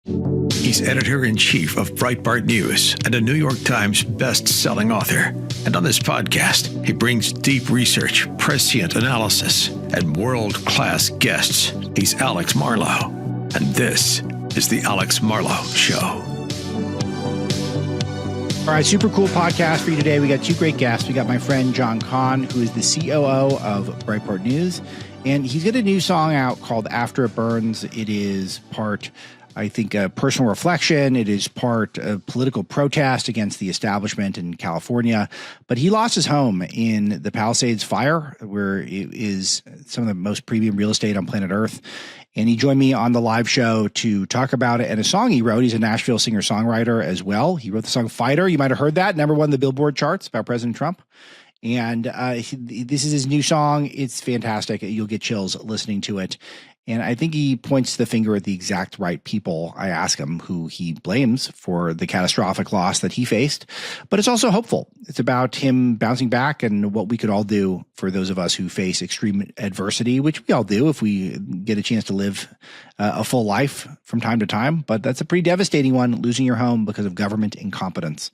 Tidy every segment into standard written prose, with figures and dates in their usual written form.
He's editor-in-chief of Breitbart News and a New York Times best-selling author. And on this podcast, he brings deep research, prescient analysis, and world-class guests. He's Alex Marlow, and this is the Alex Marlow Show. All right, super cool podcast for you today. We got two great guests. We got my friend John Kahn, who is the COO of Breitbart News, and he's got a new song out called After It Burns. It is part, I think, a personal reflection. It is part of political protest against the establishment in California. But he lost his home in the Palisades fire, where it is some of the most premium real estate on planet Earth. And he joined me on the live show to talk about it and a song he wrote. He's a Nashville singer-songwriter as well. He wrote the song Fighter. You might have heard that. #1 the Billboard charts about President Trump. And this is his new song. It's fantastic. You'll get chills listening to it. And I think he points the finger at the exact right people. I ask him who he blames for the catastrophic loss that he faced. But it's also hopeful. It's about him bouncing back and what we could all do for those of us who face extreme adversity, which we all do if we get a chance to live a full life from time to time. But that's a pretty devastating one, losing your home because of government incompetence.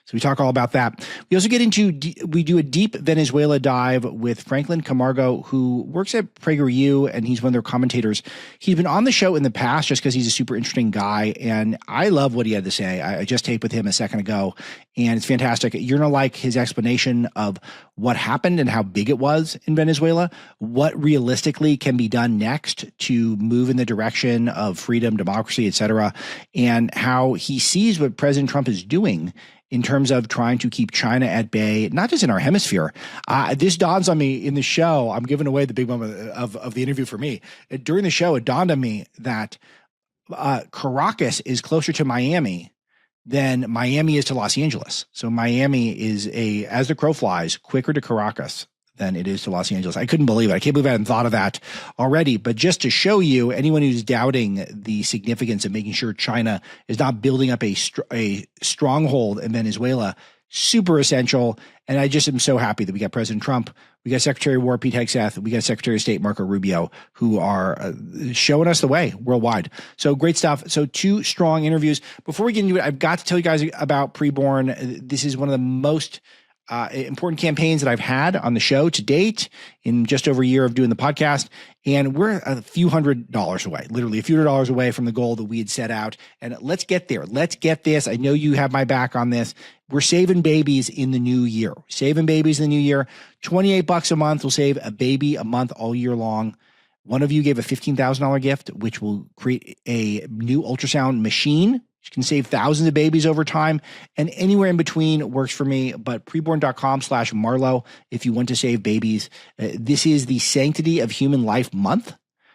So we talk all about that. We also get into, we do a deep Venezuela dive with Franklin Camargo, who works at PragerU, and he's one of their commentators. He's been on the show in the past just because he's a super interesting guy, and I love what he had to say. I just taped with him a second ago, and it's fantastic. You're going to like his explanation of what happened and how big it was in Venezuela, what realistically can be done next to move in the direction of freedom, democracy, et cetera, and how he sees what President Trump is doing in terms of trying to keep China at bay, not just in our hemisphere. This dawns on me in the show. I'm giving away the big moment of the interview for me. During the show, it dawned on me that Caracas is closer to Miami than Miami is to Los Angeles. So Miami is, as the crow flies, quicker to Caracas than it is to Los Angeles. I couldn't believe it. I can't believe I hadn't thought of that already. But just to show you, anyone who's doubting the significance of making sure China is not building up a stronghold in Venezuela, super essential. And I just am so happy that we got President Trump, we got Secretary of War Pete Hegseth, we got Secretary of State Marco Rubio, who are showing us the way worldwide. So great stuff. So two strong interviews. Before we get into it, I've got to tell you guys about Preborn. This is one of the most important campaigns that I've had on the show to date in just over a year of doing the podcast. And we're a few $100s away, literally a few $100s away from the goal that we had set out. And let's get there. Let's get this. I know you have my back on this. We're saving babies in the new year. Saving babies in the new year. $28 a month will save a baby a month all year long. One of you gave a $15,000 gift, which will create a new ultrasound machine. You can save thousands of babies over time, and anywhere in between works for me. But preborn.com/Marlow if you want to save babies. This is the Sanctity of Human Life Month.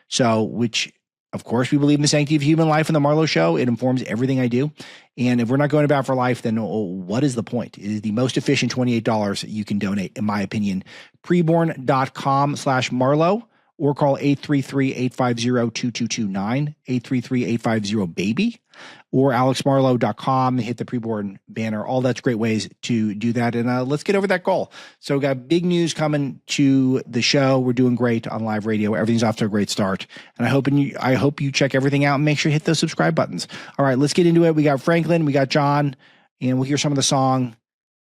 So, which, of course, we believe in the sanctity of human life in the Marlow Show. It informs everything I do. And if we're not going about for life, then what is the point? It is the most efficient $28 you can donate, in my opinion. Preborn.com/Marlow. Or call 833-850-2229, 833-850-BABY, or alexmarlow.com, hit the Preborn banner. All that's great ways to do that. And let's get over that goal. So we got big news coming to the show. We're doing great on live radio. Everything's off to a great start. And I hope you check everything out and make sure you hit those subscribe buttons. All right, let's get into it. We got Franklin, we got John, and we'll hear some of the song.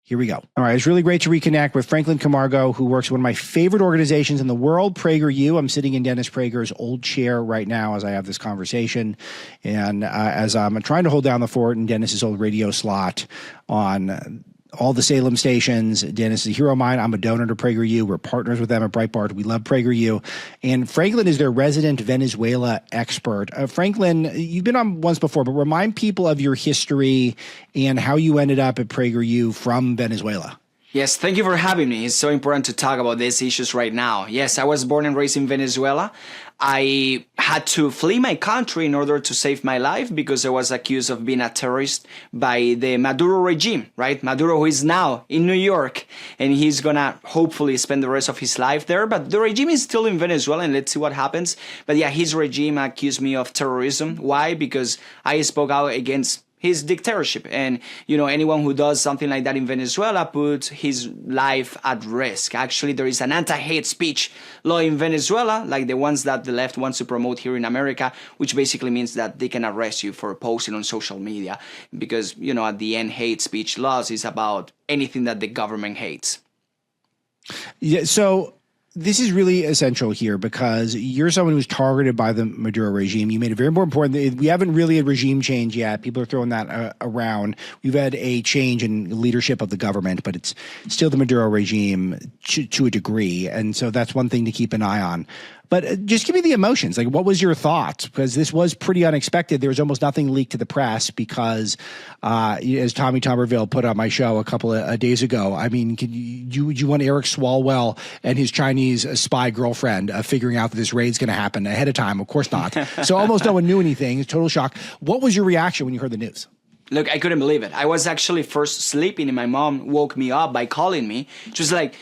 Here we go. All right. It's really great to reconnect with Franklin Camargo, who works at one of my favorite organizations in the world, PragerU. I'm sitting in Dennis Prager's old chair right now as I have this conversation. And as I'm trying to hold down the fort in Dennis's old radio slot on all the Salem stations. Dennis is a hero of mine. I'm a donor to PragerU. We're partners with them at Breitbart. We love PragerU. And Franklin is their resident Venezuela expert. Franklin, you've been on once before, but remind people of your history and how you ended up at PragerU from Venezuela. Yes, thank you for having me. It's so important to talk about these issues right now. Yes, I was born and raised in Venezuela. I had to flee my country in order to save my life because I was accused of being a terrorist by the Maduro regime, right? Maduro, who is now in New York, and he's gonna hopefully spend the rest of his life there. But the regime is still in Venezuela, and let's see what happens. But yeah, his regime accused me of terrorism. Why? Because I spoke out against his dictatorship. And, anyone who does something like that in Venezuela puts his life at risk. Actually, there is an anti-hate speech law in Venezuela, like the ones that the left wants to promote here in America, which basically means that they can arrest you for posting on social media. Because, at the end, hate speech laws is about anything that the government hates. Yeah, so this is really essential here because you're someone who's targeted by the Maduro regime. You made it very important. We haven't really had regime change yet. People are throwing that around. We've had a change in leadership of the government, but it's still the Maduro regime to a degree. And so that's one thing to keep an eye on. But just give me the emotions. Like, what was your thoughts? Because this was pretty unexpected. There was almost nothing leaked to the press because, as Tommy Tuberville put on my show a couple of days ago, I mean, you want Eric Swalwell and his Chinese spy girlfriend figuring out that this raid's going to happen ahead of time? Of course not. So almost no one knew anything. It's total shock. What was your reaction when you heard the news? Look, I couldn't believe it. I was actually first sleeping and my mom woke me up by calling me. She was like,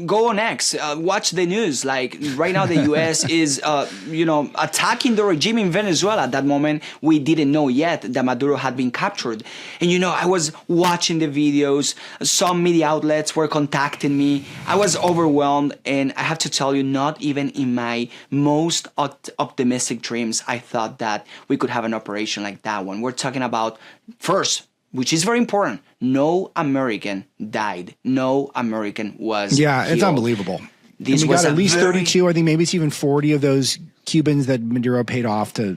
go on X, watch the news. Like right now the US is, attacking the regime in Venezuela. At that moment, we didn't know yet that Maduro had been captured. And, I was watching the videos. Some media outlets were contacting me. I was overwhelmed. And I have to tell you, not even in my most optimistic dreams, I thought that we could have an operation like that one. We're talking about first, which is very important, no American died. No American was killed. It's unbelievable. This was got at least 32, I think maybe it's even 40 of those Cubans that Maduro paid off to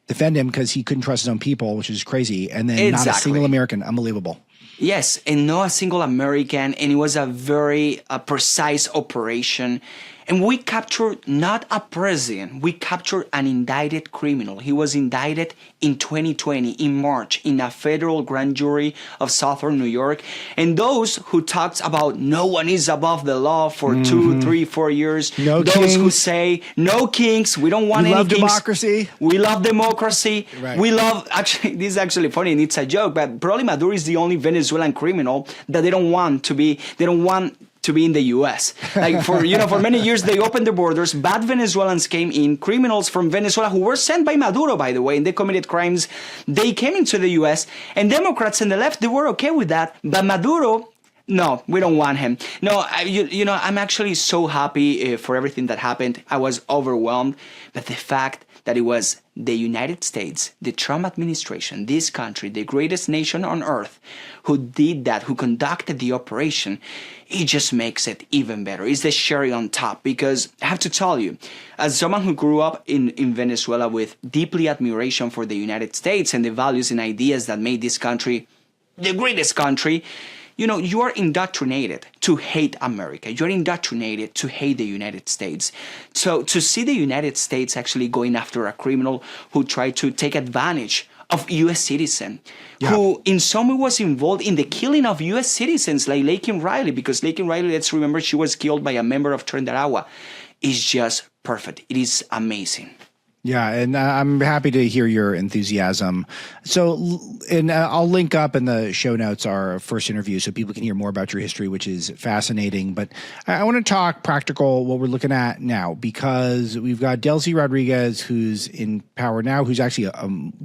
defend him because he couldn't trust his own people, which is crazy. And then not a single American. Unbelievable. Yes, and not a single American. And it was a very precise operation. And we captured not a president, we captured an indicted criminal. He was indicted in 2020, in March, in a federal grand jury of Southern New York. And those who talked about no one is above the law for 2, 3, 4 years, no those kings. Who say no kings, we don't want any love kings. Democracy. We love democracy. Right. We love, actually, this is actually funny and it's a joke, but probably Maduro is the only Venezuelan criminal that they don't want to be in the U.S. Like for many years they opened the borders. Bad Venezuelans came in, criminals from Venezuela who were sent by Maduro, by the way, and they committed crimes. They came into the U.S. and Democrats and the left, they were okay with that. But Maduro, no, we don't want him. No, I'm actually so happy for everything that happened. I was overwhelmed, but the fact that it was the United States, the Trump administration, this country, the greatest nation on earth, who did that, who conducted the operation, it just makes it even better. It's the cherry on top because I have to tell you, as someone who grew up in Venezuela with deeply admiration for the United States and the values and ideas that made this country the greatest country, you are indoctrinated to hate America. You're indoctrinated to hate the United States. So to see the United States actually going after a criminal who tried to take advantage of U.S. citizen, who in some way was involved in the killing of U.S. citizens like Laken Riley, because Laken Riley, let's remember, she was killed by a member of Trinidad, is just perfect. It is amazing. Yeah, and I'm happy to hear your enthusiasm. So, and I'll link up in the show notes our first interview so people can hear more about your history, which is fascinating. But I want to talk practical, what we're looking at now, because we've got Delcy Rodriguez, who's in power now, who's actually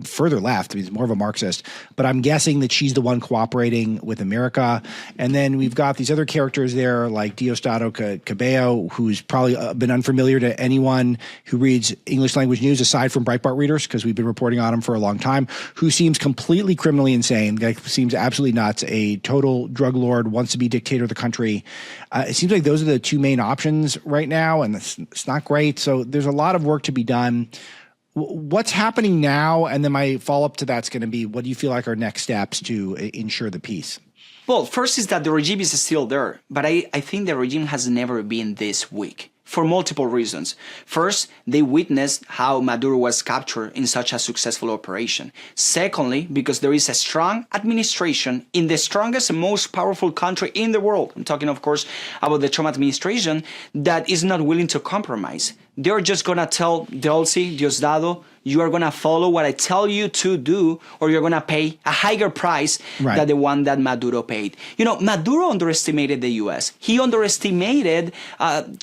further left. I mean, he's more of a Marxist, but I'm guessing that she's the one cooperating with America. And then we've got these other characters there like Diosdado Cabello, who's probably been unfamiliar to anyone who reads English language news aside from Breitbart readers, because we've been reporting on him for a long time, who seems completely criminally insane, like seems absolutely nuts, a total drug lord, wants to be dictator of the country. It seems like those are the two main options right now, and it's not great. So there's a lot of work to be done. What's happening now? And then my follow-up to that's going to be, what do you feel like are next steps to ensure the peace? Well, first is that the regime is still there, but I think the regime has never been this weak. For multiple reasons. First, they witnessed how Maduro was captured in such a successful operation. Secondly, because there is a strong administration in the strongest and most powerful country in the world. I'm talking, of course, about the Trump administration that is not willing to compromise. they're just going to tell Delcy, Diosdado, you are going to follow what I tell you to do, or you're going to pay a higher price than the one that Maduro paid. Maduro underestimated the U.S. He underestimated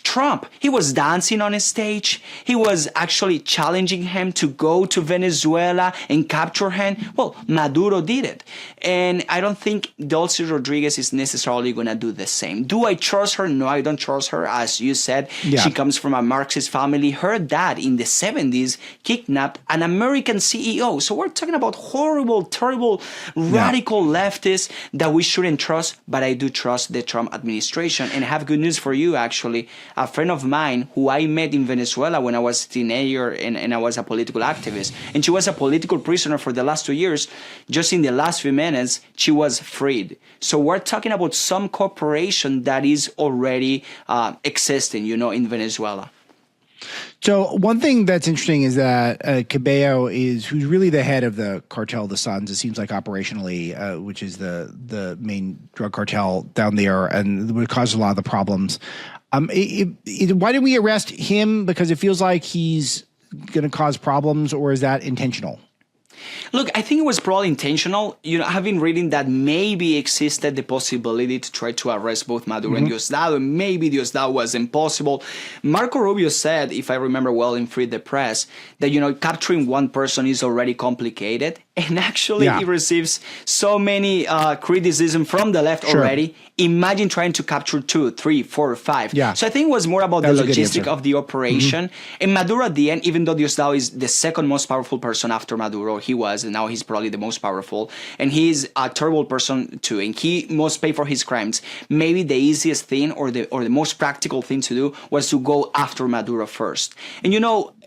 Trump. He was dancing on a stage. He was actually challenging him to go to Venezuela and capture him. Well, Maduro did it. And I don't think Delcy Rodriguez is necessarily going to do the same. Do I trust her? No, I don't trust her. As you said, she comes from a Marxist family. Her dad in the 70s kidnapped an American CEO. So we're talking about horrible, terrible, radical leftists that we shouldn't trust, but I do trust the Trump administration. And I have good news for you, actually. A friend of mine who I met in Venezuela when I was a teenager and I was a political activist, and she was a political prisoner for the last 2 years, just in the last few minutes, she was freed. So we're talking about some corporation that is already existing, in Venezuela. So one thing that's interesting is that Cabello who's really the head of the cartel, the Suns, it seems like operationally, which is the main drug cartel down there, and would cause a lot of the problems. Why did we arrest him? Because it feels like he's going to cause problems, or is that intentional? Look, I think it was probably intentional. I've been reading that maybe existed the possibility to try to arrest both Maduro and Diosdado, and maybe Diosdado was impossible. Marco Rubio said, if I remember well in Free the Press, that, capturing one person is already complicated. And actually, he receives so many criticism from the left already. Imagine trying to capture 2, 3, 4, 5. Yeah. So I think it was more about the logistic of the operation. And Maduro at the end, even though Diosdado is the second most powerful person after Maduro, and now he's probably the most powerful. And he's a terrible person too. And he must pay for his crimes. Maybe the easiest thing or the most practical thing to do was to go after Maduro first. And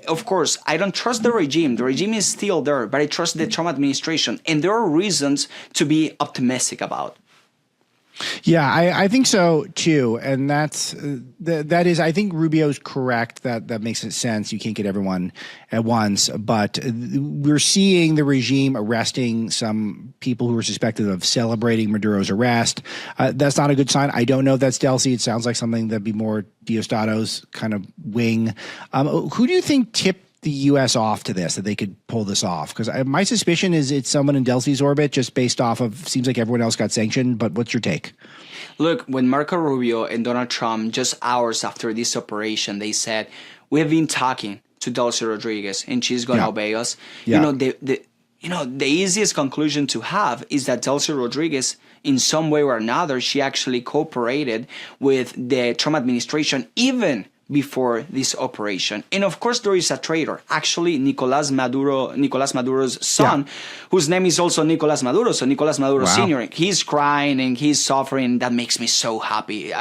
of course, I don't trust the regime. The regime is still there, but I trust the Trump administration. And there are reasons to be optimistic about. Yeah, I think so too, and that is. I think Rubio's correct. That makes sense. You can't get everyone at once, but we're seeing the regime arresting some people who are suspected of celebrating Maduro's arrest. That's not a good sign. I don't know if that's Delcy. It sounds like something that'd be more Diosdado's kind of wing. Who do you think tipped the U.S. off to this, that they could pull this off? Because my suspicion is it's someone in Delcy's orbit, just based off of, seems like everyone else got sanctioned, but what's your take? Look, when Marco Rubio and Donald Trump, just hours after this operation, they said, we have been talking to Delcy Rodriguez and she's going to obey us. Yeah. The easiest conclusion to have is that Delcy Rodriguez, in some way or another, she actually cooperated with the Trump administration, even before this operation. And of course, there is a traitor. Actually, Nicolás Maduro's son, whose name is also Nicolás Maduro, so Nicolás Maduro Sr., he's crying and he's suffering. That makes me so happy,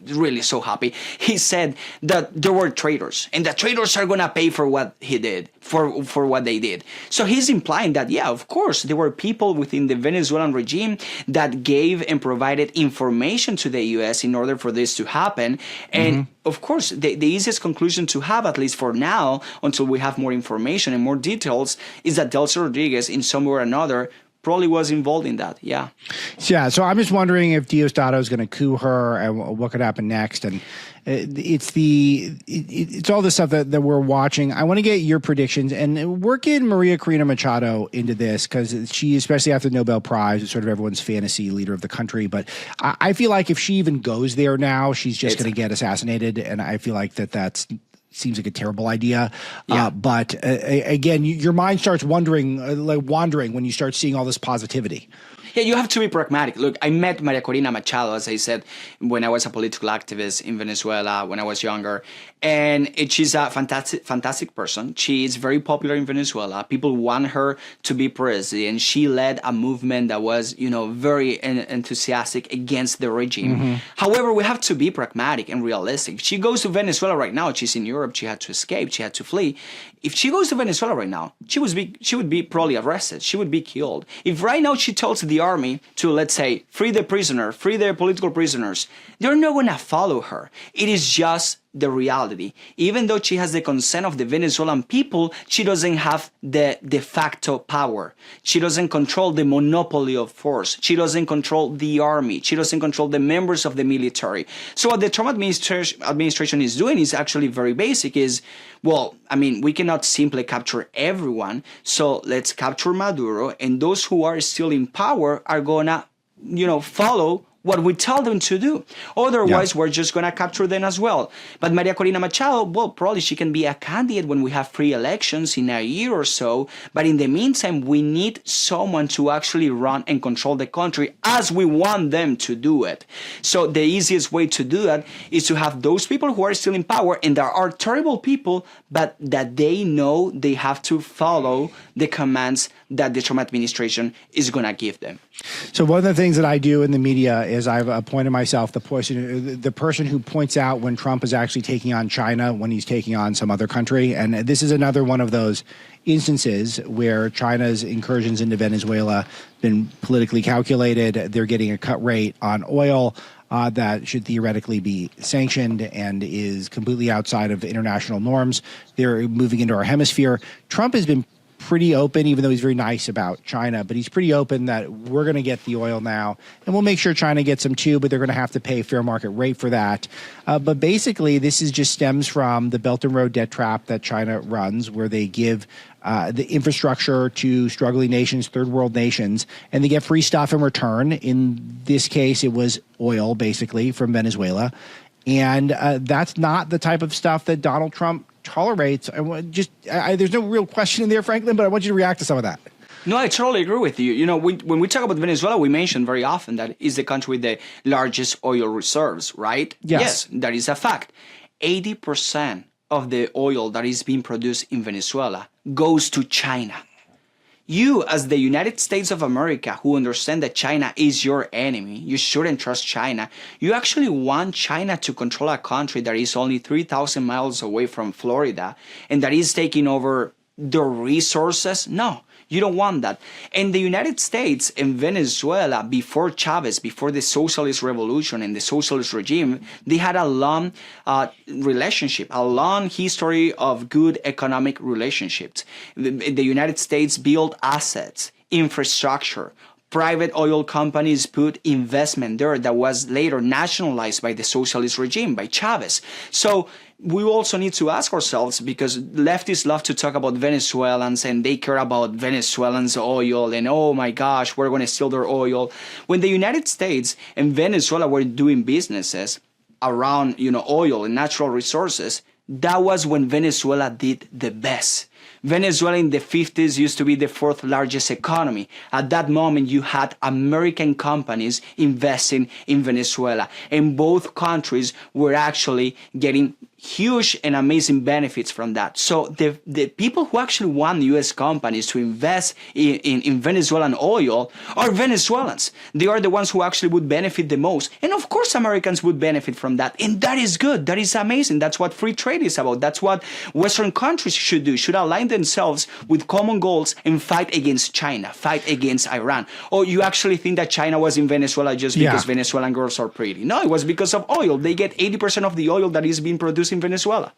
really so happy. He said that there were traitors, and the traitors are going to pay for what he did, for what they did. So he's implying that, of course, there were people within the Venezuelan regime that gave and provided information to the U.S. in order for this to happen. And of course, the easiest conclusion to have, at least for now, until we have more information and more details, is that Delcy Rodriguez, in some way or another, probably was involved in that. Yeah. So I'm just wondering if Diosdado is going to coup her and what could happen next. And it's all the stuff that we're watching. I want to get your predictions and work in Maria Corina Machado into this, because she, especially after the Nobel Prize, is sort of everyone's fantasy leader of the country. But I feel like if she even goes there now, she's just going to get assassinated. And I feel like that's seems like a terrible idea. But again, your mind starts wandering when you start seeing all this positivity. Yeah, you have to be pragmatic. Look, I met Maria Corina Machado, as I said, when I was a political activist in Venezuela when I was younger. And she's a fantastic person. She is very popular in Venezuela. People want her to be president. She led a movement that was, very enthusiastic against the regime. However, we have to be pragmatic and realistic. If she goes to Venezuela right now, she's in Europe, she had to escape, she had to flee. If she goes to Venezuela right now, she would be probably arrested. She would be killed. If right now she tells the army to, let's say, free the political prisoners, they're not going to follow her. It is just the reality. Even though she has the consent of the Venezuelan people, she doesn't have the de facto power. She doesn't control the monopoly of force. She doesn't control the army. She doesn't control the members of the military. So what the Trump administration is doing is actually very basic, is, well, I mean, we cannot simply capture everyone, so let's capture Maduro, and those who are still in power are gonna, follow what we tell them to do. Otherwise, we're just going to capture them as well. But Maria Corina Machado, well, probably she can be a candidate when we have free elections in a year or so. But in the meantime, we need someone to actually run and control the country as we want them to do it. So the easiest way to do that is to have those people who are still in power, and there are terrible people, but that they know they have to follow the commands that the Trump administration is going to give them. So one of the things that I do in the media is I've appointed myself the person who points out when Trump is actually taking on China, when he's taking on some other country. And this is another one of those instances where China's incursions into Venezuela have been politically calculated. They're getting a cut rate on oil that should theoretically be sanctioned and is completely outside of international norms. They're moving into our hemisphere. Trump has been pretty open, even though he's very nice about China, but he's pretty open that we're going to get the oil now, and we'll make sure China gets some too, but they're going to have to pay fair market rate for that. But basically, this is just stems from the Belt and Road debt trap that China runs, where they give the infrastructure to struggling nations, third world nations, and they get free stuff in return. In this case, it was oil, basically, from Venezuela. And that's not the type of stuff that Donald Trump tolerates. There's no real question in there, Franklin, but I want you to react to some of that. No, I totally agree with you. When we talk about Venezuela, we mention very often that it's the country with the largest oil reserves, right? Yes, that is a fact. 80% of the oil that is being produced in Venezuela goes to China. You, as the United States of America, who understand that China is your enemy, you shouldn't trust China. You actually want China to control a country that is only 3,000 miles away from Florida and that is taking over the resources? No, you don't want that. And the United States and Venezuela, before Chavez, before the socialist revolution and the socialist regime, they had a long relationship, a long history of good economic relationships. The United States built assets, infrastructure. Private oil companies put investment there that was later nationalized by the socialist regime, by Chavez. So we also need to ask ourselves, because leftists love to talk about Venezuelans and they care about Venezuelans' oil and, oh my gosh, we're going to steal their oil. When the United States and Venezuela were doing businesses around, oil and natural resources, that was when Venezuela did the best. Venezuela in the 50s used to be the fourth largest economy. At that moment, you had American companies investing in Venezuela. And both countries were actually getting huge and amazing benefits from that. So the people who actually want U.S. companies to invest in Venezuelan oil are Venezuelans. They are the ones who actually would benefit the most. And of course, Americans would benefit from that. And that is good. That is amazing. That's what free trade is about. That's what Western countries should do, should align themselves with common goals and fight against China, fight against Iran. Or you actually think that China was in Venezuela just because Venezuelan girls are pretty? No, it was because of oil. They get 80% of the oil that is being produced in Venezuela.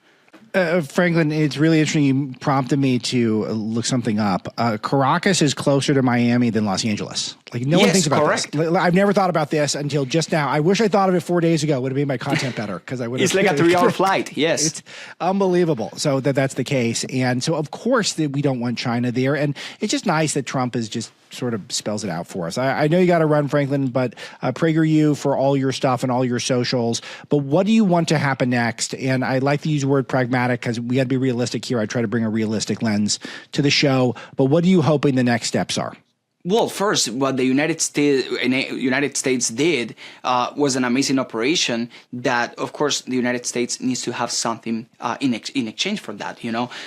Franklin, it's really interesting. You prompted me to look something up. Caracas is closer to Miami than Los Angeles. Like no one thinks about this. I've never thought about this until just now. I wish I thought of it 4 days ago. It would have made my content better because I would. It's like a 3-hour flight. Yes, it's unbelievable. So that's the case, and so of course that we don't want China there. And it's just nice that Trump is just sort of spells it out for us. I know you got to run, Franklin, but PragerU for all your stuff and all your socials. But what do you want to happen next? And I like to use the word pragmatic because we got to be realistic here. I try to bring a realistic lens to the show. But what are you hoping the next steps are? Well, first, what the United States did was an amazing operation that, of course, the United States needs to have something in exchange for that,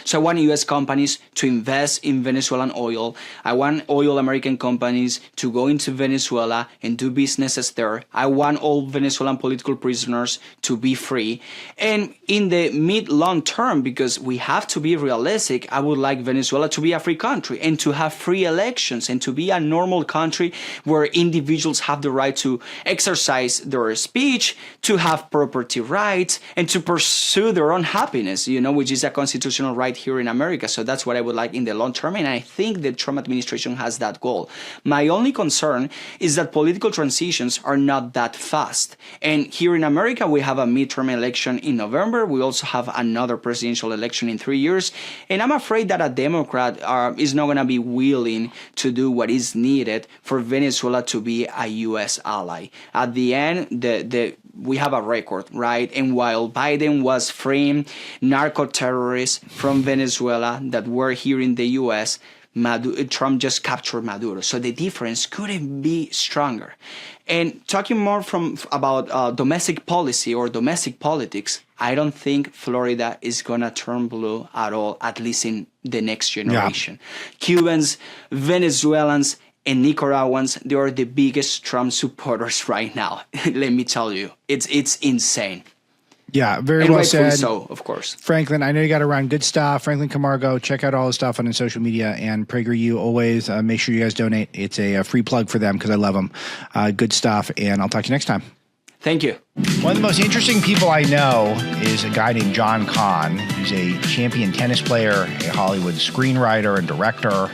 So I want U.S. companies to invest in Venezuelan oil. I want oil American companies to go into Venezuela and do businesses there. I want all Venezuelan political prisoners to be free. And in the mid-long term, because we have to be realistic, I would like Venezuela to be a free country and to have free elections and to be be a normal country where individuals have the right to exercise their speech, to have property rights, and to pursue their own happiness, which is a constitutional right here in America. So that's what I would like in the long term, and I think the Trump administration has that goal. My only concern is that political transitions are not that fast. And here in America, we have a midterm election in November. We also have another presidential election in 3 years. And I'm afraid that a Democrat is not going to be willing to do what is needed for Venezuela to be a U.S. ally. At the end, we have a record, right? And while Biden was freeing narco-terrorists from Venezuela that were here in the U.S., Trump just captured Maduro. So the difference couldn't be stronger. And talking more about domestic policy or domestic politics, I don't think Florida is going to turn blue at all, at least in the next generation. Yeah. Cubans, Venezuelans, and Nicaraguans, they are the biggest Trump supporters right now. Let me tell you, it's insane. Yeah, very well said. So, of course. Franklin, I know you got to run. Good stuff. Franklin Camargo, check out all his stuff on his social media. And PragerU, always make sure you guys donate. It's a free plug for them because I love them. Good stuff. And I'll talk to you next time. Thank you. One of the most interesting people I know is a guy named Kahn, who's a champion tennis player, a Hollywood screenwriter and director,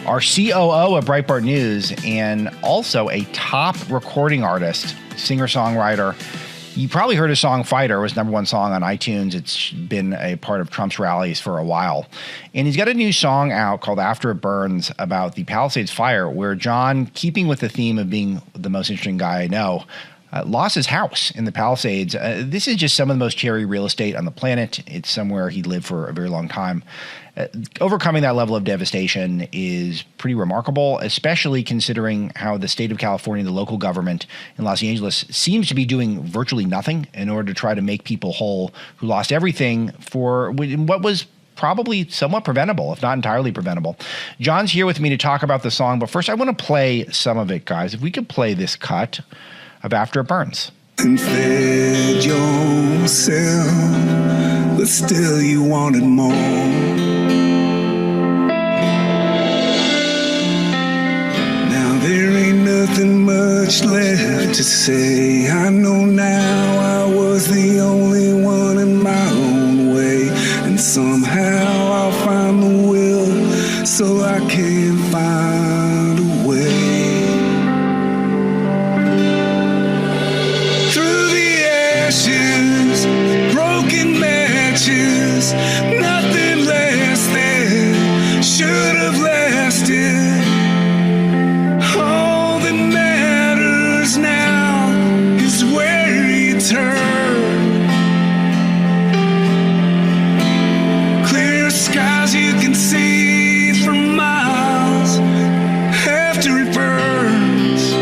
our COO at Breitbart News, and also a top recording artist, singer-songwriter. You probably heard his song Fighter. It was #1 song on iTunes. It's been a part of Trump's rallies for a while. And he's got a new song out called After It Burns about the Palisades fire, where John, keeping with the theme of being the most interesting guy I know, lost his house in the Palisades. This is just some of the most cherry real estate on the planet. It's somewhere he lived for a very long time. Overcoming that level of devastation is pretty remarkable, especially considering how the state of California, the local government in Los Angeles, seems to be doing virtually nothing in order to try to make people whole who lost everything for what was probably somewhat preventable, if not entirely preventable. John's here with me to talk about the song, but first I want to play some of it, guys. If we could play this cut of After It Burns. And fed yourself, but still you wanted more. There ain't nothing much left to say. I know now I was the only one in my own way, and somehow I'll find the will so I can find a way. Through the ashes, broken matches, nothing lasted, should have lasted. All that matters now is where you turn. Clear skies you can see for miles after it burns.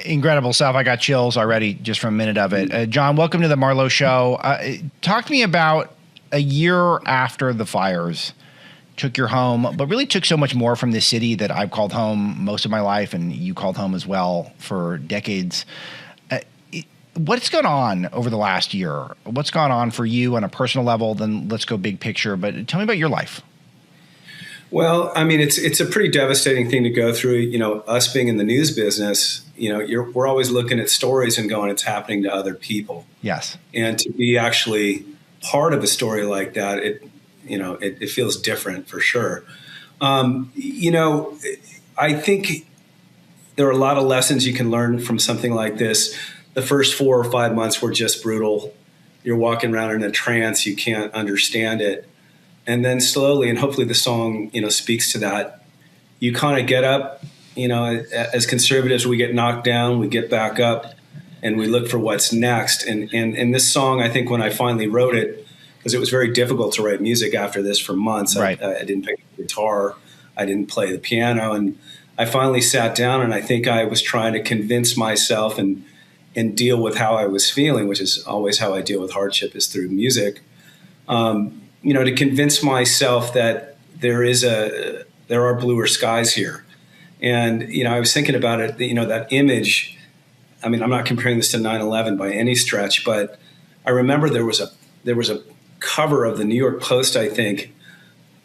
Incredible stuff. I got chills already just from a minute of it. John, welcome to the Marlow Show. Talk to me about a year after the fires. Took your home, but really took so much more from this city that I've called home most of my life, and you called home as well for decades. What's gone on over the last year? What's gone on for you on a personal level? Then let's go big picture, but tell me about your life. Well, I mean, it's a pretty devastating thing to go through. You know, us being in the news business, we're always looking at stories and going, it's happening to other people. Yes. And to be actually part of a story like that, it feels different for sure. I think there are a lot of lessons you can learn from something like this. The first 4 or 5 months were just brutal. You're walking around in a trance. You can't understand it. And then slowly, and hopefully the song, speaks to that, you kind of get up, as conservatives, we get knocked down, we get back up, and we look for what's next. And this song, I think when I finally wrote it, because it was very difficult to write music after this for months. Right. I didn't pick up the guitar. I didn't play the piano. And I finally sat down, and I think I was trying to convince myself and deal with how I was feeling, which is always how I deal with hardship, is through music. To convince myself that there are bluer skies here. And, I was thinking about it, that image. I mean, I'm not comparing this to 9/11 by any stretch, but I remember there was a cover of the New York Post, I think.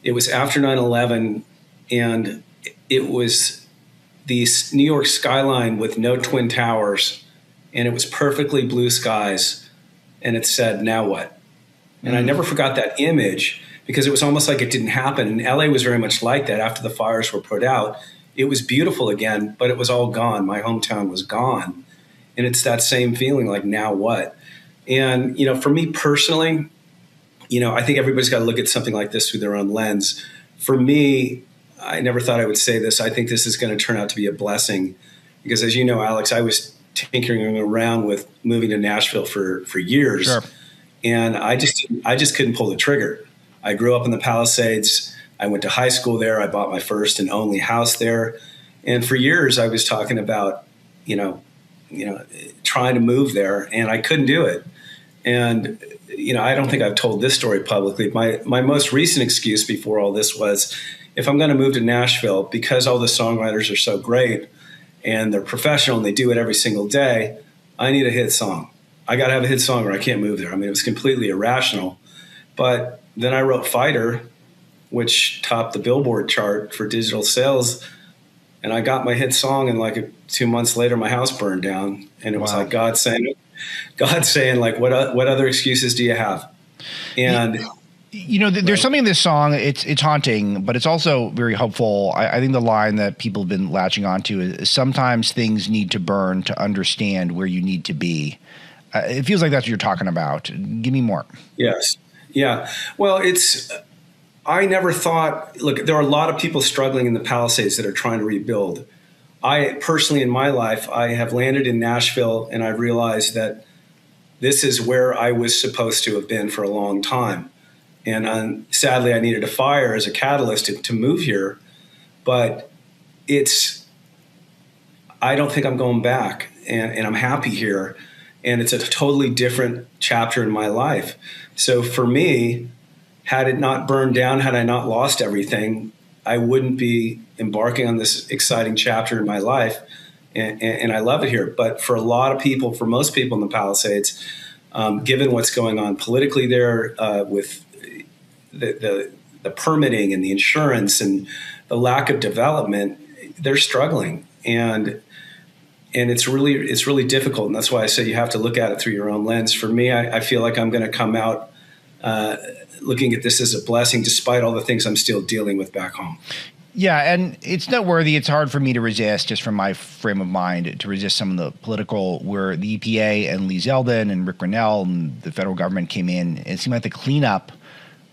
It was after 9/11, and it was the New York skyline with no twin towers, and it was perfectly blue skies, and it said, "Now what?" And I never forgot that image, because it was almost like it didn't happen. And LA was very much like that after the fires were put out. It was beautiful again, but it was all gone. My hometown was gone. And it's that same feeling, like, now what? And, for me personally, I think everybody's got to look at something like this through their own lens. For me, I never thought I would say this. I think this is going to turn out to be a blessing, because, as you know, Alex, I was tinkering around with moving to Nashville for years. Sure. And I just couldn't pull the trigger. I grew up in the Palisades. I went to high school there. I bought my first and only house there. And for years, I was talking about, trying to move there, and I couldn't do it. And, I don't think I've told this story publicly. My most recent excuse before all this was, if I'm going to move to Nashville, because all the songwriters are so great and they're professional and they do it every single day, I need a hit song. I got to have a hit song or I can't move there. I mean, it was completely irrational. But then I wrote Fighter, which topped the Billboard chart for digital sales. And I got my hit song, and like 2 months later, my house burned down. And it was like God saying, like, what other excuses do you have? And there's something in this song. It's haunting, but it's also very hopeful. I think the line that people have been latching onto is, sometimes things need to burn to understand where you need to be. It feels like that's what you're talking about. Give me more. Yes. Yeah. Well, I never thought, look, there are a lot of people struggling in the Palisades that are trying to rebuild. I personally, in my life, I have landed in Nashville, and I've realized that this is where I was supposed to have been for a long time. And sadly, I needed a fire as a catalyst to move here. But I don't think I'm going back, and I'm happy here. And it's a totally different chapter in my life. So for me, had it not burned down, had I not lost everything, I wouldn't be embarking on this exciting chapter in my life. And I love it here. But for a lot of people, for most people in the Palisades, given what's going on politically there, with the permitting and the insurance and the lack of development, they're struggling. And it's really difficult. And that's why I say you have to look at it through your own lens. For me, I feel like I'm going to come out looking at this as a blessing, despite all the things I'm still dealing with back home. Yeah, and it's noteworthy. It's hard for me to resist, just from my frame of mind, to resist some of the political, where the EPA and Lee Zeldin and Rick Grinnell and the federal government came in. It seemed like the cleanup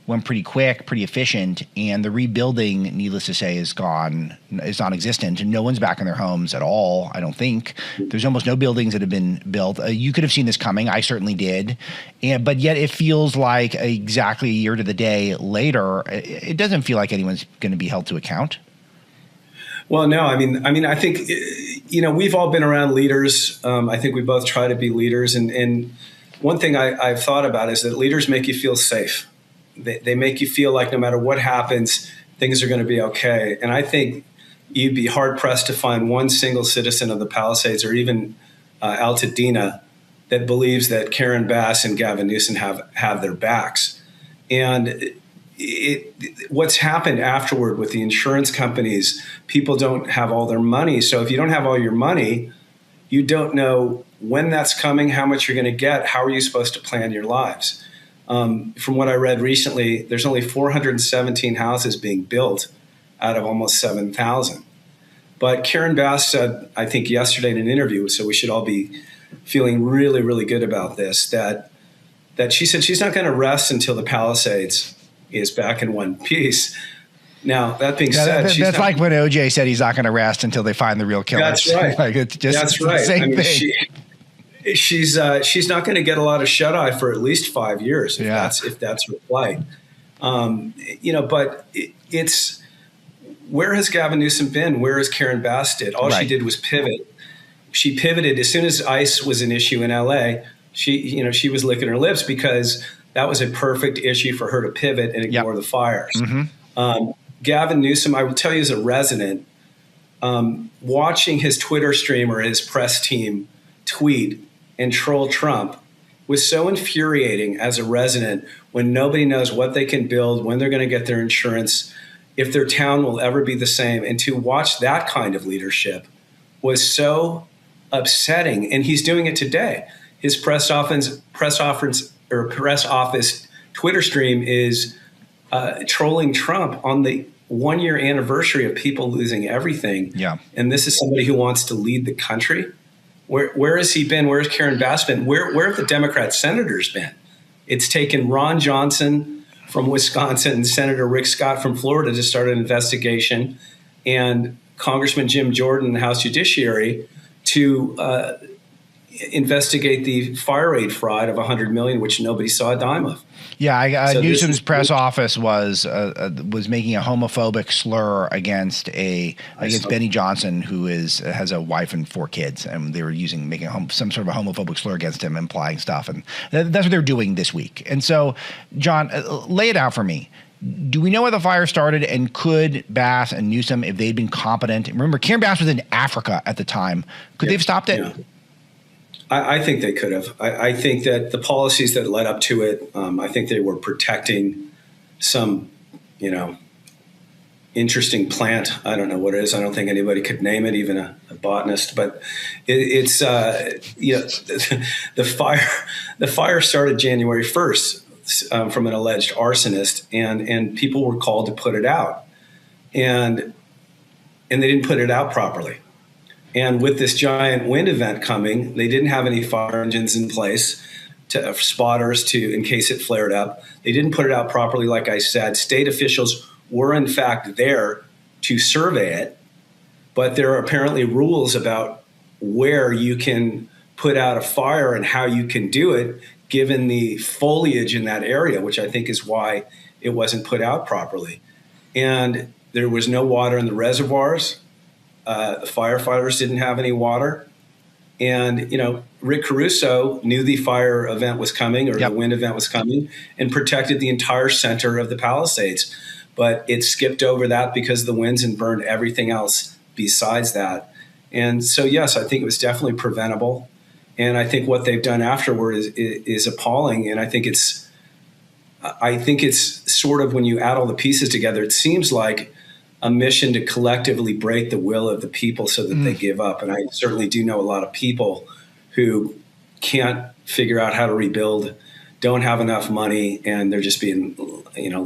went pretty quick, pretty efficient, and the rebuilding, needless to say, is non-existent. And no one's back in their homes at all, I don't think. There's almost no buildings that have been built. You could have seen this coming. I certainly did. But yet it feels like exactly a year to the day later, it doesn't feel like anyone's going to be held to account. Well, no, I mean, I think, we've all been around leaders. I think we both try to be leaders. And one thing I've thought about is that leaders make you feel safe. They make you feel like no matter what happens, things are going to be okay. And I think you'd be hard-pressed to find one single citizen of the Palisades or even Altadena that believes that Karen Bass and Gavin Newsom have their backs. And what's happened afterward with the insurance companies, people don't have all their money. So if you don't have all your money, you don't know when that's coming, how much you're going to get, how are you supposed to plan your lives? From what I read recently, there's only 417 houses being built out of almost 7,000. But Karen Bass said, I think yesterday in an interview, so we should all be feeling really, really good about this, that she said she's not going to rest until the Palisades is back in one piece. Now, that being said, that's like when OJ said he's not going to rest until they find the real killers. That's right. Like, it's just that's right. The same thing. She's not going to get a lot of shut eye for at least 5 years if that's her plight. But it's where has Gavin Newsom been? Where has Karen Bass did? All she did was pivot. She pivoted as soon as ICE was an issue in LA. She was licking her lips because that was a perfect issue for her to pivot and ignore the fires. Mm-hmm. Gavin Newsom, I will tell you as a resident, watching his Twitter stream or his press team tweet and troll Trump was so infuriating as a resident when nobody knows what they can build, when they're going to get their insurance. if their town will ever be the same. And to watch that kind of leadership was so upsetting. And he's doing it today. His press office Twitter stream is trolling Trump on the 1 year anniversary of people losing everything. Yeah. And this is somebody who wants to lead the country. Where has he been? Where has Karen Bass been? Where have the Democrat senators been? It's taken Ron Johnson from Wisconsin and Senator Rick Scott from Florida to start an investigation, and Congressman Jim Jordan in the House Judiciary to investigate the fire aid fraud of $100 million, which nobody saw a dime of. Yeah, Newsom's press office was making a homophobic slur against Benny Johnson, who has a wife and 4 kids, and they were making some sort of a homophobic slur against him, implying stuff, and that's what they're doing this week. And so, John, lay it out for me. Do we know where the fire started, and could Bass and Newsom, if they'd been competent? Remember, Karen Bass was in Africa at the time. Could they have stopped it? Yeah. I think they could have. I think that the policies that led up to it, I think they were protecting some, interesting plant. I don't know what it is. I don't think anybody could name it, even a botanist. But it's the fire started January 1st from an alleged arsonist, and people were called to put it out, and they didn't put it out properly. And with this giant wind event coming, they didn't have any fire engines in place, spotters in case it flared up. They didn't put it out properly, like I said. State officials were, in fact, there to survey it, but there are apparently rules about where you can put out a fire and how you can do it, given the foliage in that area, which I think is why it wasn't put out properly. And there was no water in the reservoirs. The firefighters didn't have any water. And, Rick Caruso knew the fire event was coming, or the wind event was coming, and protected the entire center of the Palisades. But it skipped over that because of the winds and burned everything else besides that. And so, yes, I think it was definitely preventable. And I think what they've done afterward is appalling. And I think it's sort of, when you add all the pieces together, it seems like a mission to collectively break the will of the people so that they give up. And I certainly do know a lot of people who can't figure out how to rebuild, don't have enough money, and they're just being,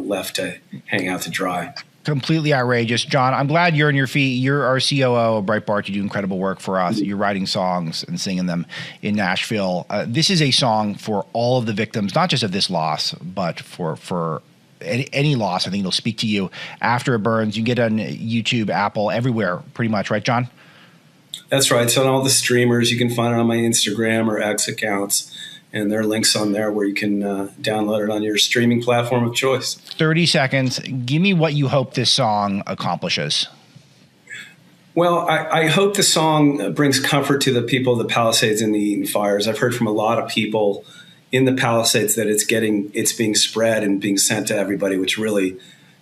left to hang out to dry. Completely outrageous. John, I'm glad you're on your feet. You're our COO of Breitbart. You do incredible work for us. You're writing songs and singing them in Nashville. This is a song for all of the victims, not just of this loss, but for any loss. I think it'll speak to you after it burns. You can get it on YouTube, Apple, everywhere, pretty much, right, John? That's right. It's on all the streamers. You can find it on my Instagram or X accounts, and there are links on there where you can download it on your streaming platform of choice. 30 seconds. Give me what you hope this song accomplishes. Well, I hope the song brings comfort to the people of the Palisades and the Eaton fires. I've heard from a lot of people in the Palisades that it's being spread and being sent to everybody, which really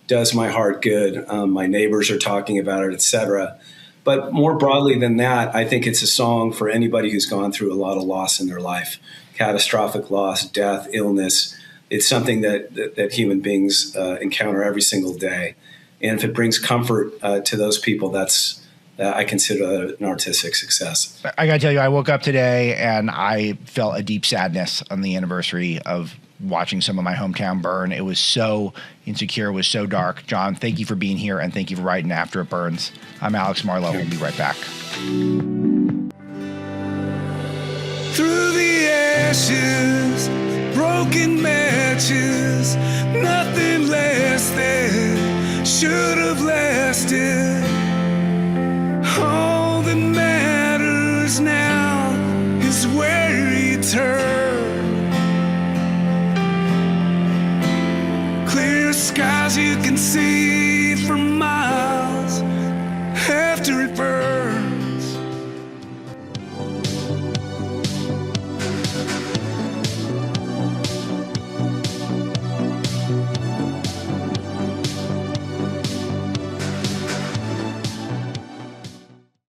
does my heart good. My neighbors are talking about it, et cetera. But more broadly than that, I think it's a song for anybody who's gone through a lot of loss in their life, catastrophic loss, death, illness. It's something that human beings encounter every single day. And if it brings comfort to those people, I consider an artistic success. I got to tell you, I woke up today and I felt a deep sadness on the anniversary of watching some of my hometown burn. It was so insecure. It was so dark. John, thank you for being here, and thank you for writing After It Burns. I'm Alex Marlow. We'll be right back. Through the ashes, broken matches, nothing lasted, should have lasted. All that matters now is where you turn. Clear skies you can see for miles.